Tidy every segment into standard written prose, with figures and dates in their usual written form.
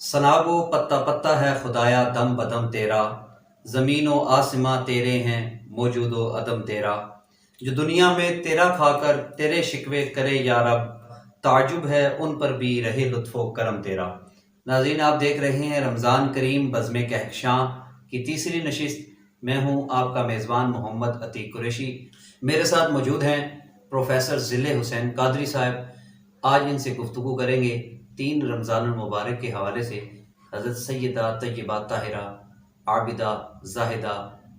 سناب و پتا پتا ہے خدایا دم بدم تیرا، زمین و آسماں تیرے ہیں موجود و عدم تیرا، جو دنیا میں تیرا کھا کر تیرے شکوے کرے یا رب، تعجب ہے ان پر بھی رہے لطف و کرم تیرا۔ ناظرین، آپ دیکھ رہے ہیں رمضان کریم بزم کہکشاں کی تیسری نشست۔ میں ہوں آپ کا میزبان محمد عتیق قریشی۔ میرے ساتھ موجود ہیں پروفیسر ذل حسین قادری صاحب۔ آج ان سے گفتگو کریں گے 3 رمضان المبارک کے حوالے سے، حضرت سیدہ طیبہ طاہرہ عابدہ زاہدہ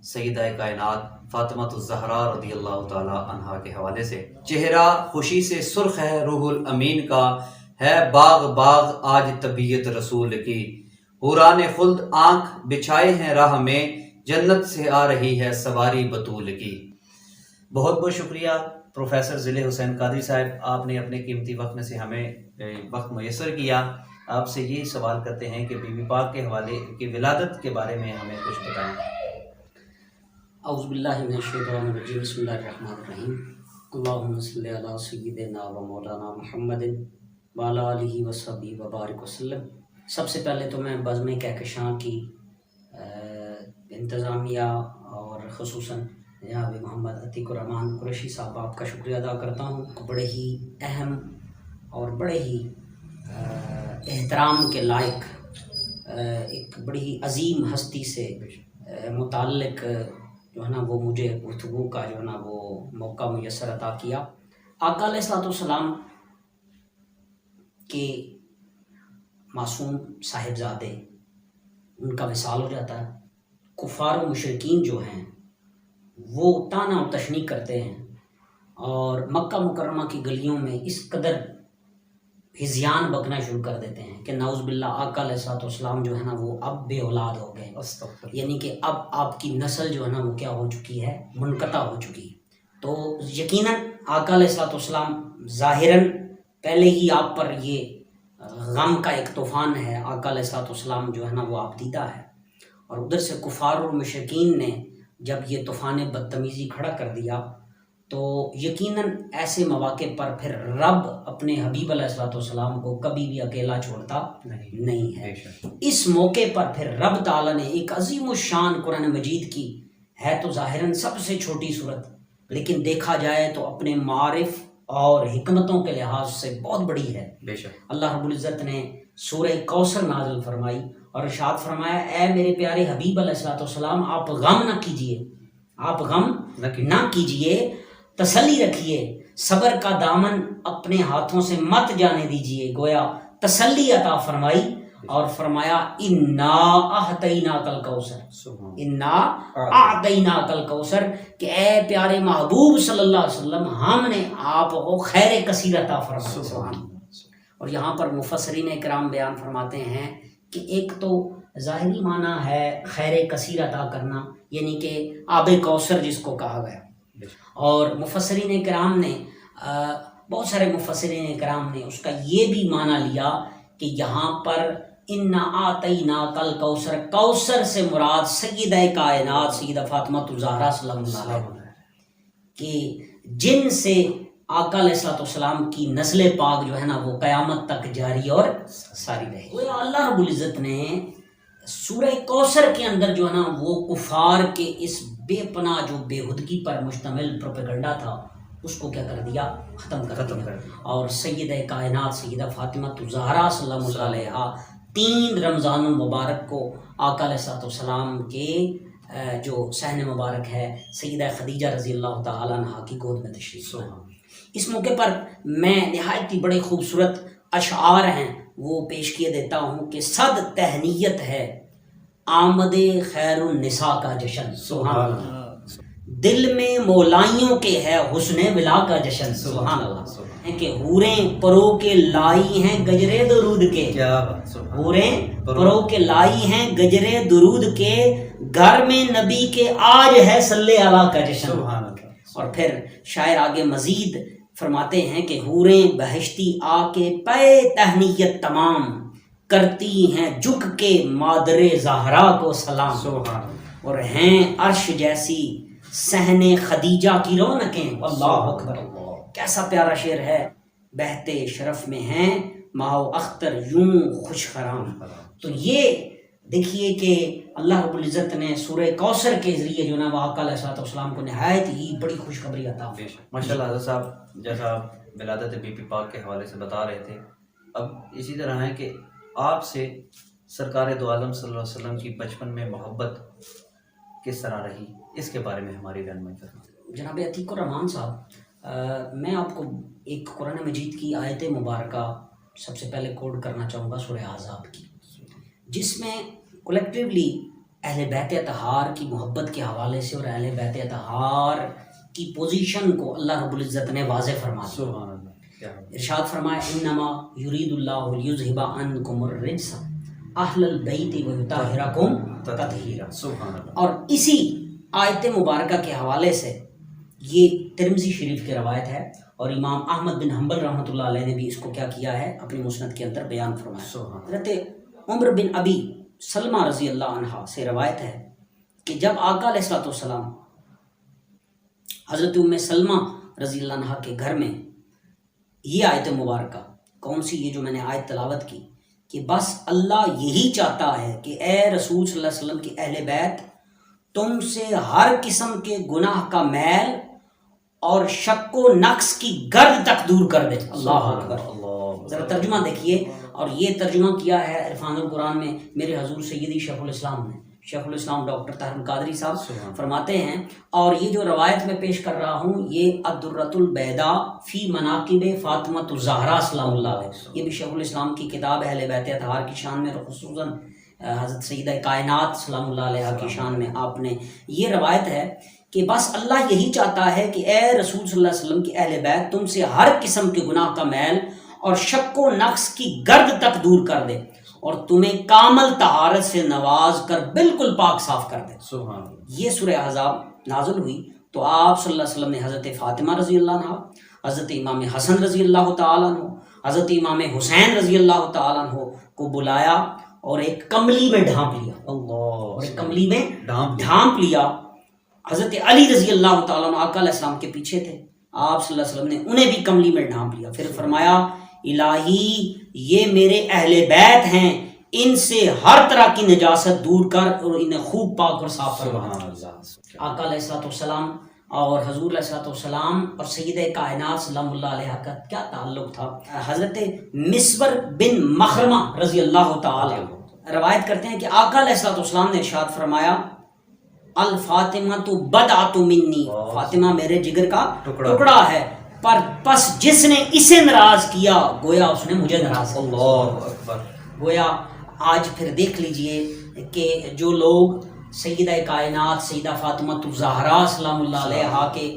سیدہ کائنات فاطمہ الزہرا رضی اللہ تعالی عنہا کے حوالے سے۔ چہرہ خوشی سے سرخ ہے روح الامین کا، ہے باغ باغ آج طبیعت رسول کی، حوران خلد آنکھ بچھائے ہیں راہ میں، جنت سے آ رہی ہے سواری بطول کی۔ بہت بہت شکریہ پروفیسر ذل حسین قادری صاحب، آپ نے اپنے قیمتی وقت میں سے ہمیں وقت میسر کیا۔ آپ سے یہ سوال کرتے ہیں کہ بی بی پاک کے حوالے کی ولادت کے بارے میں ہمیں کچھ بتائیں۔ اعوذ باللہ من الشیطان الرجیم، بسم اللہ الرحمن الرحیم۔ اللہم صلی علی سیدنا و مولانا محمد وعلی آلہ وصحبہ وبارک وسلم۔ سب سے پہلے تو میں بزم کہکشاں کی انتظامیہ اور خصوصاً جناب محمد عتیق الرحمن قریشی صاحب آپ کا شکریہ ادا کرتا ہوں۔ بڑے ہی اہم اور بڑے ہی احترام کے لائق ایک بڑی ہی عظیم ہستی سے متعلق جو ہے نا وہ مجھے گفتگو کا جو ہے نا وہ موقع میسر عطا کیا۔ آقا علیہ الصلوۃ والسلام کے معصوم صاحبزادے ان کا وصال ہو جاتا ہے۔ کفار و مشرکین جو ہیں وہ طعنہ و تشنیع کرتے ہیں اور مکہ مکرمہ کی گلیوں میں اس قدر ہذیان بکنا شروع کر دیتے ہیں کہ نعوذ باللہ آقا علیہ الصلوۃ والسلام جو ہے نا وہ اب بے اولاد ہو گئے، یعنی کہ اب آپ کی نسل جو ہے نا وہ کیا ہو چکی ہے، منقطع ہو چکی ہے۔ تو یقیناً آقا علیہ الصلوۃ والسلام ظاہراً پہلے ہی آپ پر یہ غم کا ایک طوفان ہے، آقا علیہ الصلوۃ والسلام جو ہے نا وہ آپ دیدہ ہے، اور ادھر سے کفار اور مشرکین نے جب یہ طوفان بدتمیزی کھڑا کر دیا تو یقیناً ایسے مواقع پر پھر رب اپنے حبیب علیہ الصلوۃ والسلام کو کبھی بھی اکیلا چھوڑتا نہیں ہے۔ اس موقع پر پھر رب تعالیٰ نے ایک عظیم الشان قرآن مجید کی، ہے تو ظاہراً سب سے چھوٹی صورت لیکن دیکھا جائے تو اپنے معارف اور حکمتوں کے لحاظ سے بہت بڑی ہے۔ اللہ رب العزت نے سورہ کوثر نازل فرمائی اور ارشاد فرمایا، اے میرے پیارے حبیب علیہ الصلوۃ والسلام آپ غم نہ کیجئے، آپ غم نہ کیجئے، تسلی رکھیے، صبر کا دامن اپنے ہاتھوں سے مت جانے دیجئے۔ گویا تسلی عطا فرمائی اور فرمایا انا اعطیناک الکوثر، انا اعطیناک الکوثر، کہ اے پیارے محبوب صلی اللہ علیہ وسلم ہم نے آپ کو خیر کثیر عطا فرمائی۔ اور یہاں پر مفسرین اکرام بیان فرماتے ہیں کہ ایک تو ظاہری معنی ہے خیر کثیر عطا کرنا، یعنی کہ آب کوثر جس کو کہا گیا، اور مفسرین کرام نے بہت سارے مفسرین کرام نے اس کا یہ بھی معنی لیا کہ یہاں پر انا اعطیناک الکوثر، کوثر سے مراد سیدہ کائنات سیدہ فاطمہ الزہرا سلام اللہ علیہا، کہ جن سے آقا علیہ الصلوۃ والسلام کی نسل پاک جو ہے نا وہ قیامت تک جاری اور ساری رہے۔ اللہ رب العزت نے سورہ کوثر کے اندر جو ہے نا وہ کفار کے اس بے پناہ جو بےہودگی پر مشتمل پروپیگنڈا تھا اس کو کیا کر دیا، ختم کر دیا، اور سیدہ کائنات سیدہ فاطمہ الزہرا سلام اللہ علیہا 3 رمضان المبارک کو آقا علیہ الصلوۃ والسلام کے جو صحن مبارک ہے سیدہ خدیجہ رضی اللہ تعالیٰ عنہا کی گود میں تشریف لائے۔ اس موقع پر میں نہایت ہی بڑے خوبصورت اشعار ہیں وہ پیش کیے دیتا ہوں کہ صد تہنیت ہے آمد خیر النساء کا جشن، سبحان اللہ، دل میں مولائیوں کے ہے حسن ولا کا جشن، سبحان اللہ، کہ حوریں پرو کے لائی ہیں گجرے درود کے، حوریں پرو کے لائی ہیں گجرے درود کے، گھر میں نبی کے آج ہے صلی اللہ کا جشن۔ اور پھر شاعر آگے مزید فرماتے ہیں کہ حوریں بہشتی آ کے پے تہنیت تمام، کرتی ہیں جھک کے مادر زہرا کو سلام، اور ہیں عرش جیسی صحن خدیجہ کی رونقیں، اللہ اکبر، کیسا پیارا شعر ہے، بہتے شرف میں ہیں ماہو اختر یوں خوش خرام. تو یہ دیکھیے کہ اللہ رب العزت نے سورہ کوثر کے ذریعے جو نا وہ آقا علیہ الصلوۃ والسلام کو نہایت ہی بڑی خوشخبری عطا بے شک. ماشاء اللہ حضرت صاحب، جیسا آپ ولادت بی بی پاک کے حوالے سے بتا رہے تھے، اب اسی طرح ہے کہ آپ سے سرکار دو عالم صلی اللہ علیہ وسلم کی بچپن میں محبت کس طرح رہی، اس کے بارے میں ہماری رہنمائی فرمائیں. جناب عتیق الرحمان صاحب، میں آپ کو ایک قرآن مجید کی آیت مبارکہ سب سے پہلے کوڈ کرنا چاہوں گا، سورہ احزاب کی، جس میں کولیکٹیولی اہل بیت اطہار کی محبت کے حوالے سے اور اہل بیت اطہار کی پوزیشن کو اللہ رب العزت نے واضح فرما دیا. سبحان اللہ. کیا ارشاد فرمایا انما یرید اللہ لیذھب عنکم الرجس اہل البیت ویطہرکم تطہیرا. سبحان اللہ. اور اسی آیت مبارکہ کے حوالے سے یہ ترمذی شریف کی روایت ہے، اور امام احمد بن حنبل رحمۃ اللہ علیہ نے بھی اس کو کیا کیا ہے، اپنی مسند کے اندر بیان فرمایا. سبحان حضرت عمر بن ابی سلمہ رضی اللہ عنہ سے روایت ہے کہ جب آقا علیہ الصلوۃ والسلام حضرت ام سلمہ رضی اللہ عنہ کے گھر میں یہ آیت مبارکہ، کون سی، یہ جو میں نے آیت تلاوت کی کہ بس اللہ یہی چاہتا ہے کہ اے رسول صلی اللہ علیہ وسلم کی اہل بیت تم سے ہر قسم کے گناہ کا میل اور شک و نقص کی گرد تک دور کر دے. اللہ اکبر. ذرا ترجمہ دیکھیے، اور یہ ترجمہ کیا ہے عرفان القرآن میں میرے حضور سیدی شیخ الاسلام نے، شیخ الاسلام ڈاکٹر طاہر القادری صاحب فرماتے ہیں، اور یہ جو روایت میں پیش کر رہا ہوں یہ الدرۃ البیضاء فی مناقب فاطمۃ الزہرا سلام اللہ علیہ، یہ بھی شیخ الاسلام کی کتاب ہے اہل بیت اطہار کی شان میں، اور خصوصاً حضرت سیدہ کائنات سلام اللہ علیہ کی شان میں آپ نے یہ روایت ہے کہ بس اللہ یہی چاہتا ہے کہ اے رسول صلی اللہ علیہ وسلم کی اہل بیت تم سے ہر قسم کے گناہ کا میل اور شک و نقص کی گرد تک دور کر دے، اور تمہیں کامل طہارت سے نواز کر بالکل پاک صاف کر دے. سبحان اللہ. یہ سورہ احزاب نازل ہوئی تو آپ صلی اللہ علیہ وسلم نے حضرت فاطمہ رضی اللہ عنہ، حضرت امام حسن رضی اللہ تعالیٰ عنہ، حضرت امام حسین رضی اللہ تعالیٰ عنہ کو بلایا اور ایک کملی میں ڈھانپ لیا، اور ایک کملی میں ڈھانپ لیا. حضرت علی رضی اللہ تعالیٰ عنہ آقا علیہ السلام کے پیچھے تھے، آپ صلی اللہ علیہ وسلم نے انہیں بھی کملی میں ڈھانپ لیا. پھر فرمایا الہی یہ میرے اہل بیت ہیں، ان سے ہر طرح کی نجاست دور کر اور انہیں خوب پاک اور صاف فرما. آقا علیہ الصلوۃ والسلام اور حضور علیہ الصلوۃ والسلام اور سیدہ کائنات سلام اللہ علیہ کا کیا تعلق تھا؟ حضرت مسور بن مخرمہ رضی اللہ تعالی روایت کرتے ہیں کہ آقا علیہ الصلوۃ والسلام نے ارشاد فرمایا الفاطمہ بدعۃ منی، فاطمہ میرے جگر کا ٹکڑا ہے، پر پس جس نے اسے ناراض کیا گویا اس نے مجھے ناراض کیا. اللہ اکبر. گویا آج پھر دیکھ لیجئے کہ جو لوگ سیدہ کائنات سیدہ فاطمہ الزہرا سلام اللہ علیہا کے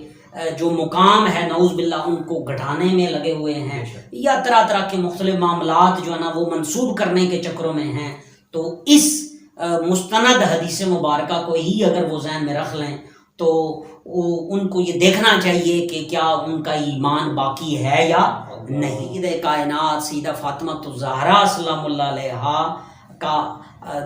جو مقام ہے نعوذ باللہ ان کو گھٹانے میں لگے ہوئے ہیں، یا طرح طرح کے مختلف معاملات جو ہے نا وہ منسوب کرنے کے چکروں میں ہیں، تو اس مستند حدیث مبارکہ کو ہی اگر وہ ذہن میں رکھ لیں تو ان کو یہ دیکھنا چاہیے کہ کیا ان کا ایمان باقی ہے یا نہیں. سیدہ کائنات سیدہ فاطمہ الزہرا سلام اللہ علیہا کا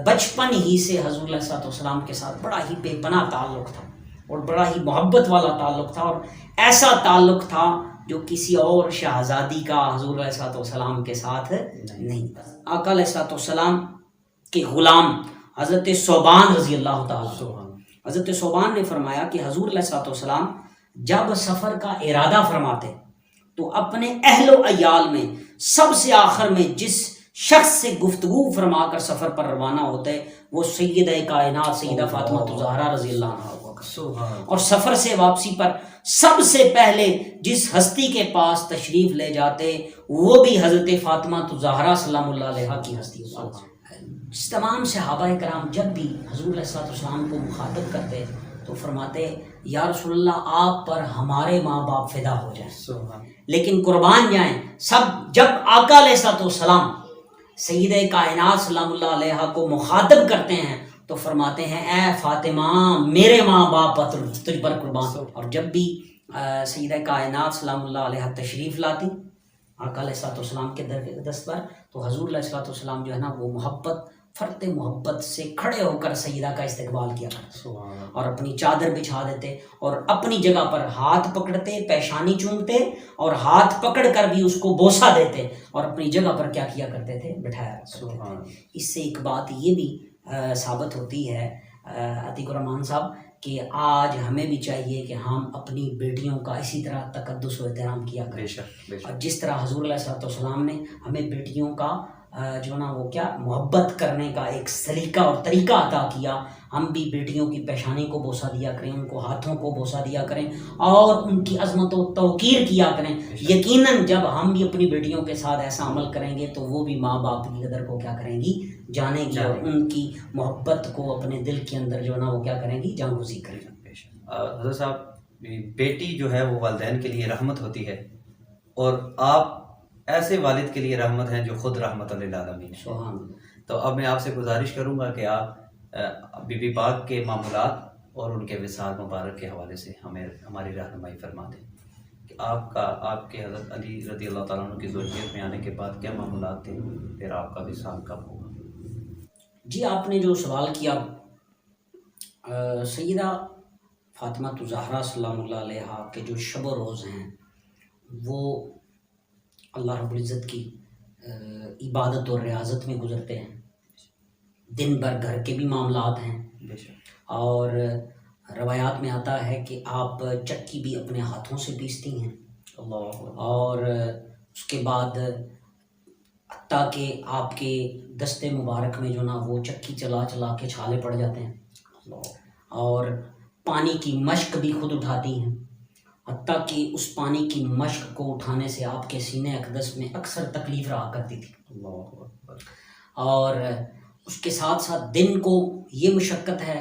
بچپن ہی سے حضور علیہ الصلوۃ والسلام کے ساتھ بڑا ہی بے پناہ تعلق تھا، اور بڑا ہی محبت والا تعلق تھا، اور ایسا تعلق تھا جو کسی اور شہزادی کا حضور علیہ الصلوۃ والسلام کے ساتھ نہیں تھا. آقا علیہ الصلوۃ والسلام کے غلام حضرت ثوبان رضی اللہ تعالیٰ، حضرت ثوبان نے فرمایا کہ حضور علیہ الصلوۃ والسلام جب سفر کا ارادہ فرماتے تو اپنے اہل و عیال میں سب سے آخر میں جس شخص سے گفتگو فرما کر سفر پر روانہ ہوتے وہ سیدہ کائنات سیدہ فاطمہ الزہرا رضی اللہ عنہا ہوا کرتے، اور سفر سے واپسی پر سب سے پہلے جس ہستی کے پاس تشریف لے جاتے وہ بھی حضرت فاطمہ الزہرا سلام اللہ علیہا کی ہستی ہوتی. تمام صحابہ کرام جب بھی حضور علیہ الصلوۃ والسلام کو مخاطب کرتے تو فرماتے یا رسول اللہ آپ پر ہمارے ماں باپ فدا ہو جائیں، لیکن قربان جائیں سب. جب آقا علیہ الصلوۃ والسلام سیدہ کائنات سلام اللہ علیہا کو مخاطب کرتے ہیں تو فرماتے ہیں اے فاطمہ میرے ماں باپ تجھ پر قربان. اور جب بھی سیدہ کائنات سلام اللہ علیہا تشریف لاتی آقا علیہ الصلوۃ والسلام کے دست پر تو حضور علیہ الصلوۃ والسلام جو ہے نا وہ محبت فرط محبت سے کھڑے ہو کر سیدہ کا استقبال کیا کرتے اور اپنی چادر بچھا دیتے اور اپنی جگہ پر ہاتھ پکڑتے، پیشانی چومتے اور ہاتھ پکڑ کر بھی اس کو بوسہ دیتے اور اپنی جگہ پر کیا کیا کرتے تھے؟ بٹھایا کرتے تھے۔ اس سے ایک بات یہ بھی ثابت ہوتی ہے عتیق الرحمان صاحب کہ آج ہمیں بھی چاہیے کہ ہم اپنی بیٹیوں کا اسی طرح تقدس و احترام کیا کریں، اور جس طرح حضور علیہ السلام نے ہمیں بیٹیوں کا جو نا وہ کیا محبت کرنے کا ایک سلیقہ اور طریقہ عطا کیا، ہم بھی بیٹیوں کی پیشانی کو بوسہ دیا کریں، ان کو ہاتھوں کو بوسہ دیا کریں اور ان کی عظمت و توقیر کیا کریں۔ یقیناً جب ہم بھی اپنی بیٹیوں کے ساتھ ایسا عمل کریں گے تو وہ بھی ماں باپ کی قدر کو کیا کریں گی؟ جانیں گی، اور ان کی محبت کو اپنے دل کے اندر جو نا وہ کیا کریں گی؟ جانگزی کریں گی۔ حضرت صاحب، بیٹی جو ہے وہ والدین کے لیے رحمت ہوتی ہے، اور آپ ایسے والد کے لیے رحمت ہیں جو خود رحمت للعالمین ہیں۔ سبحان اللہ۔ تو اب میں آپ سے گزارش کروں گا کہ آپ بی بی پاک کے معمولات اور ان کے وصال مبارک کے حوالے سے ہماری رہنمائی فرما دیں کہ آپ کے حضرت علی رضی اللہ تعالیٰ عنہ کی زوجیت میں آنے کے بعد کیا معمولات تھے، پھر آپ کا وصال کب ہوگا؟ جی، آپ نے جو سوال کیا، سیدہ فاطمہ الزہرا سلام اللہ علیہا کے جو شب و روز ہیں وہ اللہ رب العزت کی عبادت اور ریاضت میں گزرتے ہیں۔ دن بھر گھر کے بھی معاملات ہیں، اور روایات میں آتا ہے کہ آپ چکی بھی اپنے ہاتھوں سے پیستی ہیں، اور اس کے بعد حتیٰ کہ آپ کے دستے مبارک میں جو نا وہ چکی چلا چلا کے چھالے پڑ جاتے ہیں، اور پانی کی مشک بھی خود اٹھاتی ہیں، حتیٰ کہ اس پانی کی مشک کو اٹھانے سے آپ کے سینے اقدس میں اکثر تکلیف رہا کرتی تھی۔ اور اس کے ساتھ ساتھ دن کو یہ مشقت ہے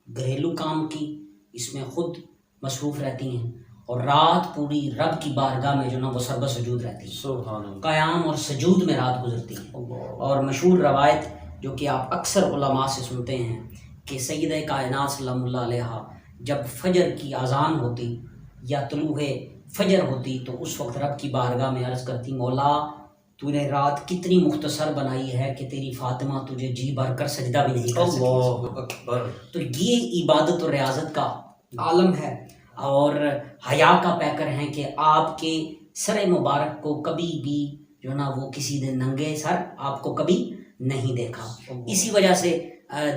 گھریلو کام کی، اس میں خود مصروف رہتی ہیں، اور رات پوری رب کی بارگاہ میں جو نا وہ سربہ سجود رہتی ہیں، قیام اور سجود میں رات گزرتی ہیں۔ اور مشہور روایت جو کہ آپ اکثر علماء سے سنتے ہیں کہ سیدہ کائنات سلام اللہ علیہا جب فجر کی اذان ہوتی یا طلوع فجر ہوتی تو اس وقت رب کی بارگاہ میں عرض کرتی، مولا تو نے رات کتنی مختصر بنائی ہے کہ تیری فاطمہ تجھے جی بھر کر سجدہ بھی نہیں کر سکی۔ تو یہ عبادت اور ریاضت کا عالم ہے، اور حیا کا پیکر ہیں کہ آپ کے سر مبارک کو کبھی بھی جو نا وہ کسی نے ننگے سر آپ کو کبھی نہیں دیکھا۔ اسی وجہ سے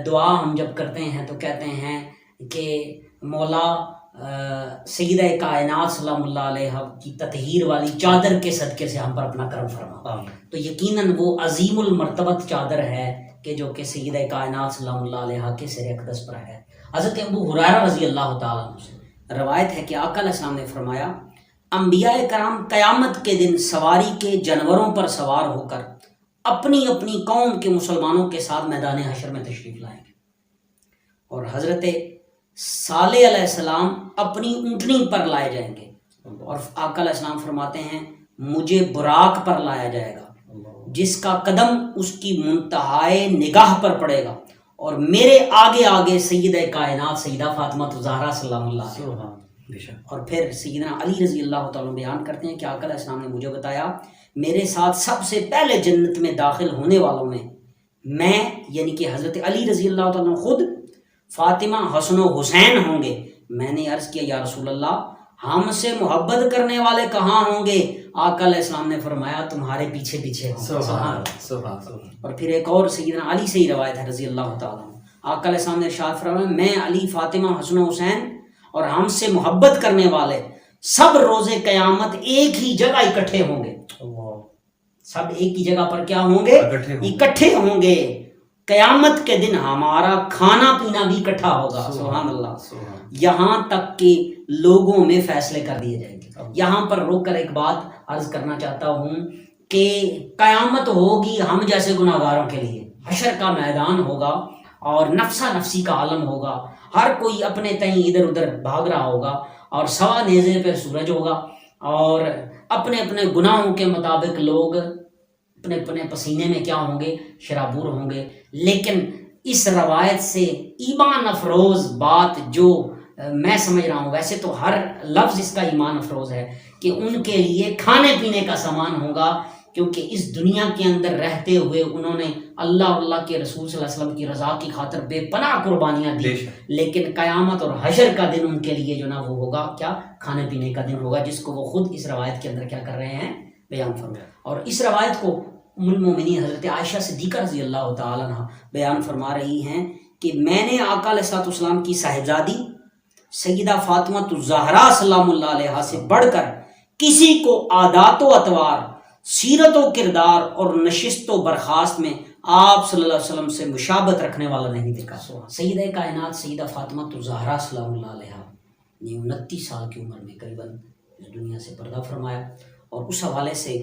دعا ہم جب کرتے ہیں تو کہتے ہیں کہ مولا سیدہ کائنات سلام اللہ علیہ کی تطہیر والی چادر کے صدقے سے ہم پر اپنا کرم فرما۔ تو یقیناً وہ عظیم المرتبت چادر ہے کہ جو کہ سیدہ کائنات سلام اللہ علیہ کے سر اقدس پر ہے۔ حضرت ابو ہریرہ رضی اللہ تعالیٰ عنہ سے روایت ہے کہ آقا علیہ السلام نے فرمایا، انبیاء کرام قیامت کے دن سواری کے جانوروں پر سوار ہو کر اپنی اپنی قوم کے مسلمانوں کے ساتھ میدان حشر میں تشریف لائیں گے، اور حضرت صالح علیہ السلام اپنی اونٹنی پر لائے جائیں گے، اور آقا علیہ السلام فرماتے ہیں مجھے براق پر لایا جائے گا جس کا قدم اس کی منتہائے نگاہ پر پڑے گا، اور میرے آگے آگے سیدہ کائنات سیدہ فاطمہ الزہرا سلام اللہ علیہا۔ اور پھر سیدنا علی رضی اللہ تعالیٰ بیان کرتے ہیں کہ آقا علیہ السلام نے مجھے بتایا میرے ساتھ سب سے پہلے جنت میں داخل ہونے والوں میں یعنی کہ حضرت علی رضی اللہ تعالیٰ خود، فاطمہ، حسن و حسین ہوں گے۔ میں نے عرض کیا یا رسول اللہ ہم سے محبت کرنے والے کہاں ہوں گے؟ آقا علیہ السلام نے فرمایا تمہارے پیچھے پیچھے ہوں۔ اور پھر ایک اور سیدنا علی سے ہی روایت ہے رضی اللہ تعالیٰ عنہ، آقا علیہ السلام نے ارشاد فرمایا میں علی، فاطمہ، حسن و حسین اور ہم سے محبت کرنے والے سب روز قیامت ایک ہی جگہ اکٹھے ہوں گے۔ سب ایک ہی جگہ پر کیا ہوں گے؟ اکٹھے ہوں گے۔ قیامت کے دن ہمارا کھانا پینا بھی اکٹھا ہوگا، سبحان اللہ، یہاں تک کہ لوگوں میں فیصلے کر دیے جائیں گے۔ یہاں پر روک کر ایک بات عرض کرنا چاہتا ہوں کہ قیامت ہوگی ہم جیسے گناہگاروں کے لیے، حشر کا میدان ہوگا اور نفسا نفسی کا عالم ہوگا، ہر کوئی اپنے تئیں ادھر ادھر بھاگ رہا ہوگا، اور سوا نیزے پہ سورج ہوگا، اور اپنے اپنے گناہوں کے مطابق لوگ اپنے اپنے پسینے میں کیا ہوں گے؟ شرابور ہوں گے۔ لیکن اس روایت سے ایمان افروز بات جو میں سمجھ رہا ہوں، ویسے تو ہر لفظ اس کا ایمان افروز ہے کہ ان کے لیے کھانے پینے کا سامان ہوگا کیونکہ اس دنیا کے اندر رہتے ہوئے انہوں نے اللہ اور اللہ کے رسول صلی اللہ علیہ وسلم کی رضا کی خاطر بے پناہ قربانیاں دی، لیکن قیامت اور حشر کا دن ان کے لیے جو نا وہ ہوگا کیا، کھانے پینے کا دن ہوگا، جس کو وہ خود اس روایت کے اندر کیا کر رہے ہیں، بیان فرمایا۔ اور اس روایت کو ام المومنین حضرت عائشہ صدیقہ رضی اللہ تعالیٰ عنہ بیان فرما رہی ہیں کہ میں نے آقا علیہ السلام کی صاحبزادی سیدہ فاطمہ الزہرا سلام اللہ علیہا سے بڑھ کر کسی کو عادات و اطوار، سیرت و کردار اور نشست و برخاست میں آپ صلی اللہ علیہ وسلم سے مشابہت رکھنے والا نہیں دیکھا۔ سیدہ کائنات سیدہ فاطمہ الزہرا سلام اللہ علیہا نے 29 سال کی عمر میں قریباً اس دنیا سے پردہ فرمایا، اور اس حوالے سے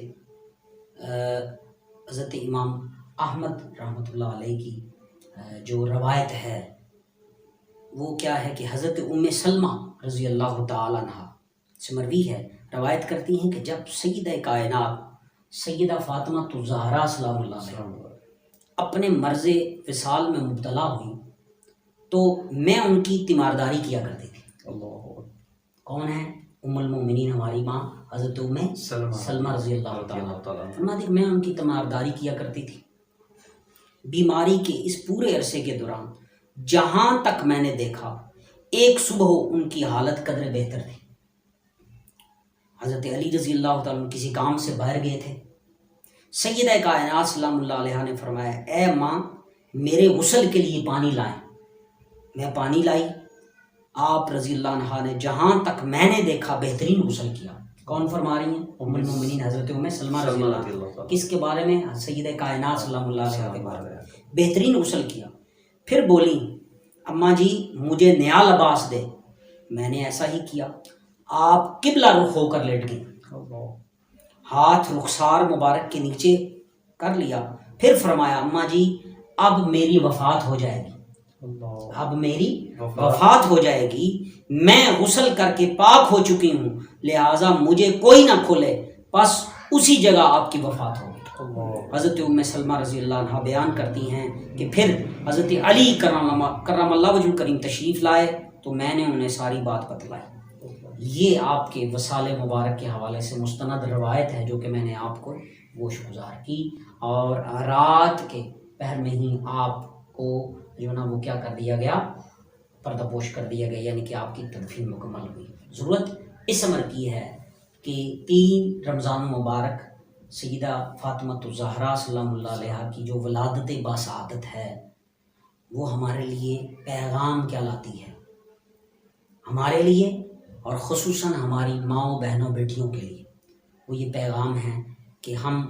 حضرت امام احمد رحمۃ اللہ علیہ کی جو روایت ہے وہ کیا ہے کہ حضرت ام سلمہ رضی اللہ تعالیٰ عنہ سے مروی ہے، روایت کرتی ہیں کہ جب سیدہ کائنات سیدہ فاطمہ الزہرا سلام اللہ علیہ اپنے مرض وصال میں مبتلا ہوئی تو میں ان کی تیمارداری کیا کرتی تھی۔ کون ہے؟ ام المومنین ہماری ماں حضرت ام سلمہ رضی اللہ تعالیٰ فرماتی کہ میں ان کی تیمارداری کیا کرتی تھی۔ بیماری کے اس پورے عرصے کے دوران جہاں تک میں نے دیکھا ایک صبح ان کی حالت قدر بہتر تھی۔ حضرت علی رضی اللہ تعالیٰ کسی کام سے باہر گئے تھے، سیدہ کائنات سلام اللہ علیہ نے فرمایا اے ماں میرے غسل کے لیے پانی لائیں۔ میں پانی لائی، آپ رضی اللہ عنہ نے جہاں تک میں نے دیکھا بہترین غسل کیا۔ کون فرما رہی ہیں؟ ام المومنین حضرت ام سلمہ رضی اللہ عنہ۔ کس کے بارے میں؟ سیدہ کائنات سلام اللہ علیہ کے بارے میں بہترین غسل کیا۔ پھر بولی اماں جی مجھے نیا لباس دے۔ میں نے ایسا ہی کیا، آپ قبلہ رخ ہو کر لیٹ گئی، ہاتھ رخسار مبارک کے نیچے کر لیا، پھر فرمایا اماں جی اب میری وفات ہو جائے گی، اب میری وفات ہو جائے گی، میں غسل کر کے پاک ہو چکی ہوں، لہٰذا مجھے کوئی نہ کھولے، بس اسی جگہ آپ کی وفات ہوگی۔ حضرت ام سلمہ رضی اللہ عنہ بیان کرتی ہیں کہ پھر حضرت علی کرم اللہ وجہ کریم تشریف لائے تو میں نے انہیں ساری بات بتلائی۔ یہ آپ کے وصال مبارک کے حوالے سے مستند روایت ہے جو کہ میں نے آپ کو گوش گزار کی، اور رات کے پہر میں ہی آپ کو جو نا وہ کیا کر دیا گیا، پردہ پوش کر دیا گیا، یعنی کہ آپ کی تدفین مکمل ہوئی۔ ضرورت اس عمر کی ہے کہ 3 رمضان مبارک سیدہ فاطمہ الزہرا سلام اللہ علیہ کی جو ولادت باسعادت ہے وہ ہمارے لیے پیغام کیا لاتی ہے، ہمارے لیے اور خصوصاً ہماری ماؤں بہنوں بیٹیوں کے لیے وہ یہ پیغام ہے کہ ہم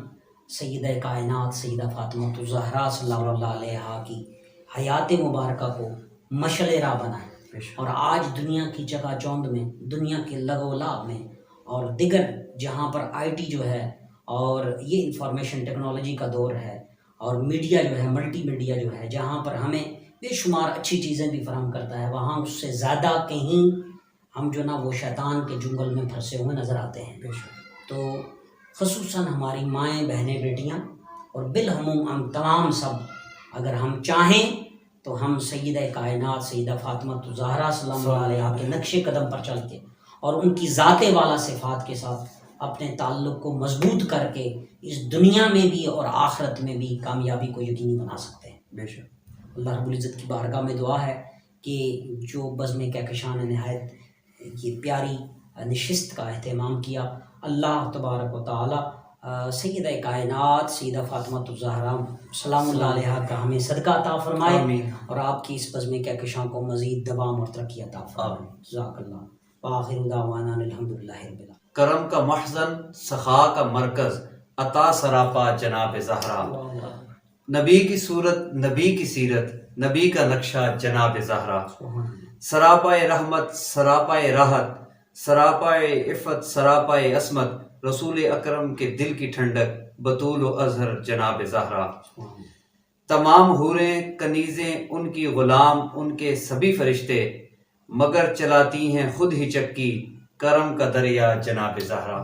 سیدہ کائنات سیدہ فاطمہ الزہرا سلام اللہ علیہ کی حیات مبارکہ کو مشعل راہ بنائیں، اور آج دنیا کی چکا چوند میں، دنیا کے لگو لاب میں اور دیگر جہاں پر IT جو ہے اور یہ انفارمیشن ٹیکنالوجی کا دور ہے، اور میڈیا جو ہے، ملٹی میڈیا جو ہے، جہاں پر ہمیں بے شمار اچھی چیزیں بھی فراہم کرتا ہے، وہاں اس سے زیادہ کہیں ہم جو نا وہ شیطان کے جنگل میں پھنسے ہوئے نظر آتے ہیں۔ تو خصوصاً ہماری مائیں بہنیں بیٹیاں اور بالعموم ہم تمام سب اگر ہم چاہیں تو ہم سیدہ کائنات سیدہ فاطمہ الزہرا سلام اللہ علیہ کے نقش قدم پر چل کے اور ان کی ذات والا صفات کے ساتھ اپنے تعلق کو مضبوط کر کے اس دنیا میں بھی اور آخرت میں بھی کامیابی کو یقینی بنا سکتے ہیں۔ بے شک اللہ رب العزت کی بارگاہ میں دعا ہے کہ جو بزم کہکشان نہایت یہ پیاری نشست کا اہتمام کیا، اللہ تبارک و تعالی سیدہ کائنات سیدہ فاطمہ الزہرا سلام اللہ علیہ کا ہمیں صدقہ عطا فرمائے، اور آپ کی اس بزم کہکشاں کو مزید دوام اور ترقی عطا فرمائے۔ جزاک اللہ، وآخر دعوانا الحمدللہ رب العالمین۔ کرم کا محضن، سخا کا مرکز، عطا سراپا جناب زہرا، نبی کی صورت، نبی کی سیرت، نبی کا نقشہ جناب زہرا، سراپائے رحمت، سراپائے راحت، سراپائے عفت، سراپائے عصمت، رسول اکرم کے دل کی ٹھنڈک، بطول و اظہر جناب زہرا، تمام حوریں کنیزیں ان کی غلام، ان کے سبھی فرشتے، مگر چلاتی ہیں خود ہی چکی، کرم کا دریا جناب زہرا،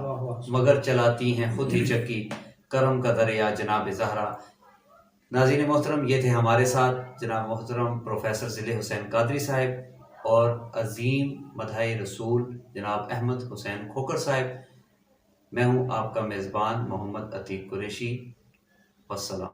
مگر چلاتی ہیں خود ہی چکی، کرم کا دریا جناب زہرا۔ ناظرین محترم، یہ تھے ہمارے ساتھ جناب محترم پروفیسر ضلع حسین قادری صاحب اور عظیم مدحِ رسول جناب احمد حسین کھوکھر صاحب۔ میں ہوں آپ کا میزبان محمد عتیق قریشی. والسلام.